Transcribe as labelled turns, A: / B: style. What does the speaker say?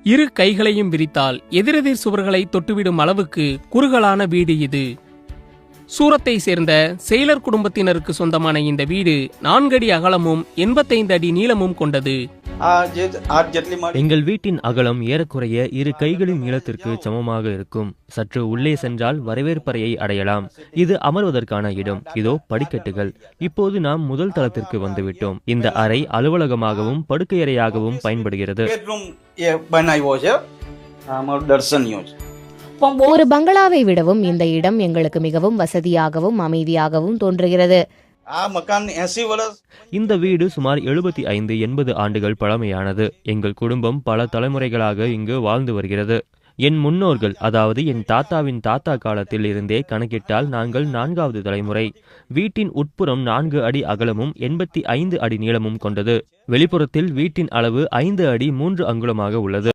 A: இரு கைகளையும் விரித்தால் எதிரெதிர் சுவர்களை தொட்டுவிடும் அளவுக்கு குறுகலான வீடு இது. சூரத்தை சேர்ந்த செயலர் குடும்பத்தினருக்கு சொந்தமான இந்த வீடு 4 அடி அகலமும் 85 அடி நீளமும் கொண்டது.
B: எங்கள் வீட்டின் அகலம் ஏறக்குறைய 2 கைகளின் நீளத்திற்கு சமமாக இருக்கும். சற்று உள்ளே சென்றால் வரவேற்பறையை அடையலாம். இது அமர்வதற்கான இடம். இதோ படிக்கட்டுகள். இப்போது நாம் முதல் தளத்திற்கு வந்துவிட்டோம். இந்த அறை அலுவலகமாகவும் படுக்கையறையாகவும் பயன்படுகிறது.
C: ஒரு பங்களாவை விடவும் இந்த இடம் எங்களுக்கு மிகவும் வசதியாகவும் அமைதியாகவும் தோன்றுகிறது.
B: இந்த வீடு சுமார் 75-80 ஆண்டுகள் பழமையானது. எங்கள் குடும்பம் பல தலைமுறைகளாக இங்கு வாழ்ந்து வருகிறது. என் முன்னோர்கள், அதாவது என் தாத்தாவின் தாத்தா காலத்தில் இருந்தே கணக்கிட்டால் நாங்கள் 4வது தலைமுறை. வீட்டின் உட்புறம் 4 அடி அகலமும் 85 அடி நீளமும் கொண்டது. வெளிப்புறத்தில் வீட்டின் அளவு 5 அடி 3 அங்குலமாக உள்ளது.